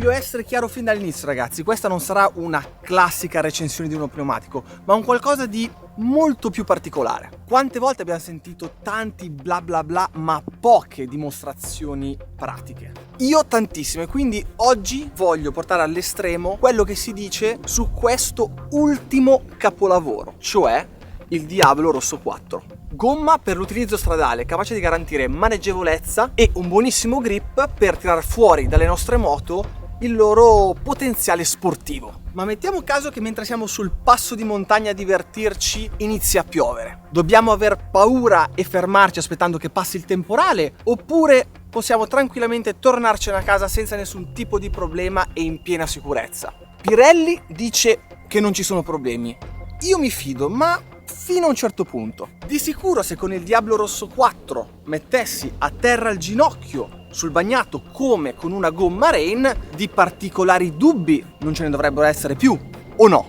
Voglio essere chiaro fin dall'inizio, ragazzi, questa non sarà una classica recensione di uno pneumatico, ma un qualcosa di molto più particolare. Quante volte abbiamo sentito tanti bla bla bla, ma poche dimostrazioni pratiche? Io tantissime, quindi oggi voglio portare all'estremo quello che si dice su questo ultimo capolavoro, cioè il Diablo Rosso 4. Gomma per l'utilizzo stradale, capace di garantire maneggevolezza e un buonissimo grip per tirar fuori dalle nostre moto il loro potenziale sportivo. Ma mettiamo caso che mentre siamo sul passo di montagna a divertirci inizi a piovere. Dobbiamo aver paura e fermarci aspettando che passi il temporale, oppure possiamo tranquillamente tornarcene a casa senza nessun tipo di problema e in piena sicurezza? Pirelli dice che non ci sono problemi. Io mi fido, ma fino a un certo punto. Di sicuro se con il Diablo Rosso 4 mettessi a terra il ginocchio sul bagnato come con una gomma Rain, di particolari dubbi non ce ne dovrebbero essere più, o no?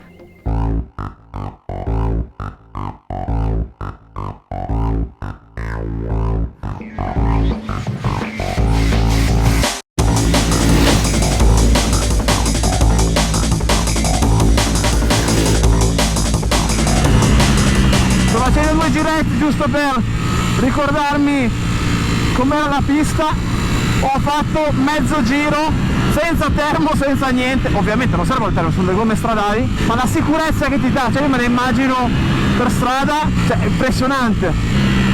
Sto facendo 2 giretti giusto per ricordarmi com'era la pista. Ho fatto mezzo giro senza termo, senza niente. Ovviamente non serve il termo sulle gomme stradali, ma la sicurezza che ti dà, cioè io me la immagino per strada, cioè è impressionante.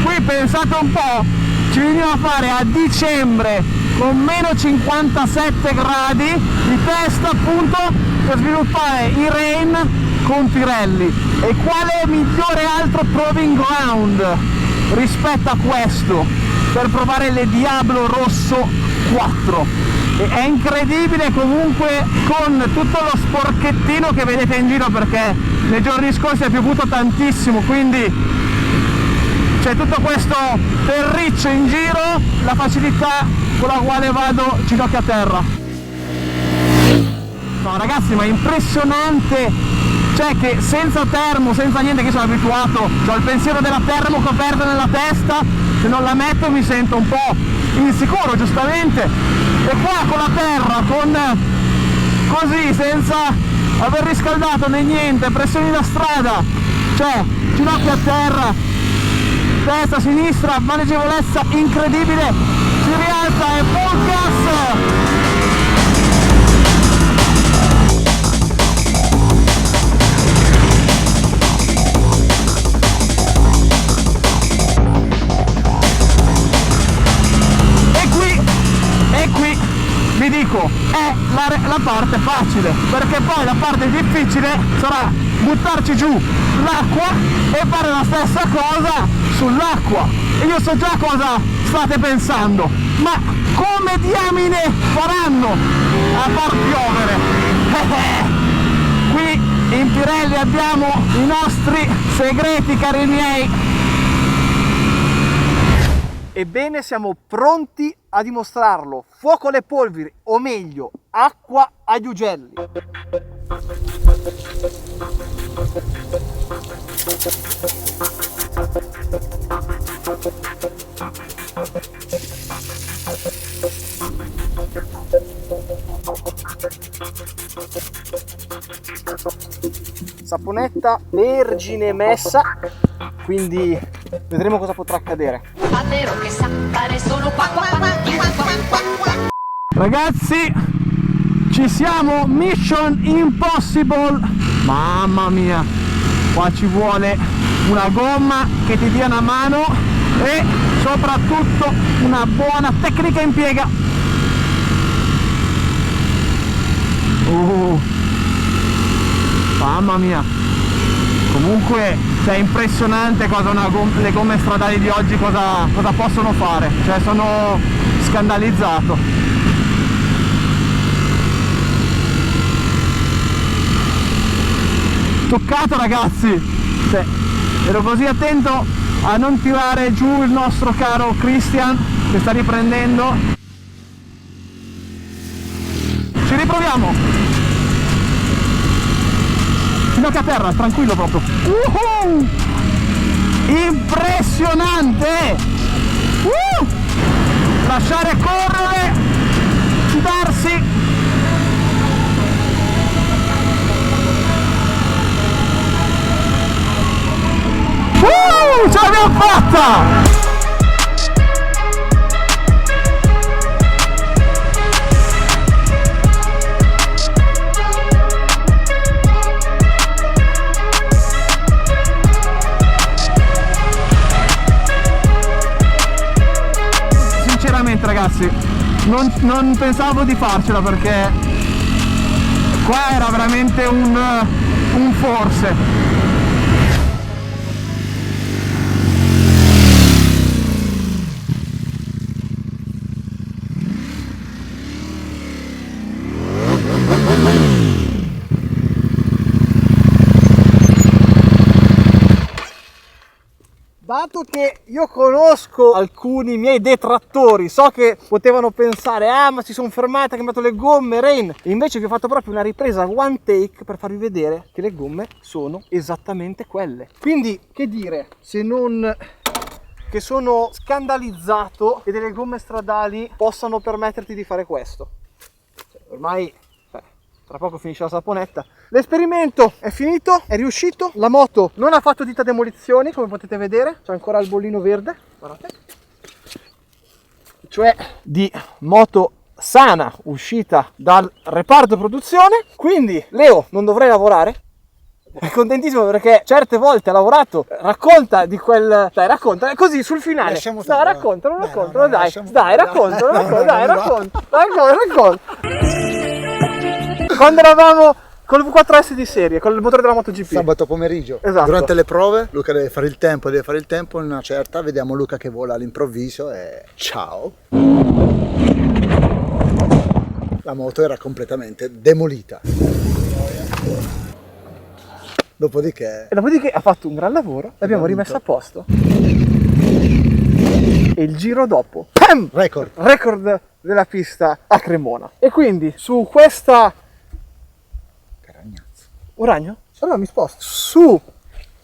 Qui pensate un po', ci veniva a fare a dicembre con meno 57 gradi di testa appunto per sviluppare i Rain con Pirelli. E quale migliore altro proving ground rispetto a questo per provare le Diablo Rosso 4? E è incredibile comunque con tutto lo sporchettino che vedete in giro, perché nei giorni scorsi è piovuto tantissimo, quindi c'è tutto questo terriccio in giro, la facilità con la quale vado ginocchia a terra. No ragazzi, ma è impressionante, cioè che senza termo, senza niente, che sono abituato, ho il pensiero della termo coperta nella testa, se non la metto mi sento un po' insicuro, giustamente, e qua con la terra, con così, senza aver riscaldato né niente, pressioni da strada, cioè ginocchio a terra, destra, sinistra, maneggevolezza incredibile, si rialza e full gas! Vi dico, è la parte facile, perché poi la parte difficile sarà buttarci giù l'acqua e fare la stessa cosa sull'acqua. E io so già cosa state pensando, ma come diamine faranno a far piovere? Qui in Pirelli abbiamo i nostri segreti, cari miei. Ebbene, siamo pronti a dimostrarlo. Fuoco alle polveri, o meglio, acqua agli ugelli. Saponetta vergine messa, quindi vedremo cosa potrà accadere. Ragazzi, ci siamo, Mission Impossible. Mamma mia, qua ci vuole una gomma che ti dia una mano e soprattutto una buona tecnica in piega. Mamma mia, comunque è impressionante cosa le gomme stradali di oggi cosa possono fare, cioè sono scandalizzato. Toccato ragazzi, cioè, ero così attento a non tirare giù il nostro caro Christian che sta riprendendo. Ci riproviamo. Ginocchia a terra, tranquillo proprio. Impressionante! Lasciare correre, fidarsi l'abbiamo fatta! Sinceramente ragazzi, non pensavo di farcela, perché qua era veramente un forse. Dato che io conosco alcuni miei detrattori, so che potevano pensare ma si sono fermate, ha cambiato le gomme, Rain, e invece vi ho fatto proprio una ripresa one take per farvi vedere che le gomme sono esattamente quelle. Quindi che dire, se non che sono scandalizzato che delle gomme stradali possano permetterti di fare questo. Ormai tra poco finisce la saponetta. L'esperimento è finito, è riuscito. La moto non ha fatto dita demolizioni, come potete vedere. C'è ancora il bollino verde, guardate. Cioè di moto sana, uscita dal reparto produzione. Quindi Leo non dovrei lavorare. È contentissimo perché certe volte ha lavorato. Racconta di quel... Dai, racconta, così sul finale. Lasciamo No, raccontalo, dai. Dai, raccontalo. Quando eravamo con il V4S di serie, con il motore della MotoGP. Sabato pomeriggio, esatto. Durante le prove, Luca deve fare il tempo, in una certa, vediamo Luca che vola all'improvviso e ciao. La moto era completamente demolita. Dopodiché ha fatto un gran lavoro, l'abbiamo rimessa a posto. E il giro dopo, PAM! Record della pista a Cremona. E quindi su questa... Un ragno? Allora mi sposto. Su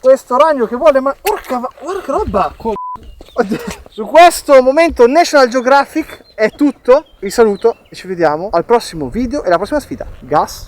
questo ragno che vuole, ma guarda che roba! Su questo momento National Geographic è tutto. Vi saluto e ci vediamo al prossimo video e alla prossima sfida. Gas!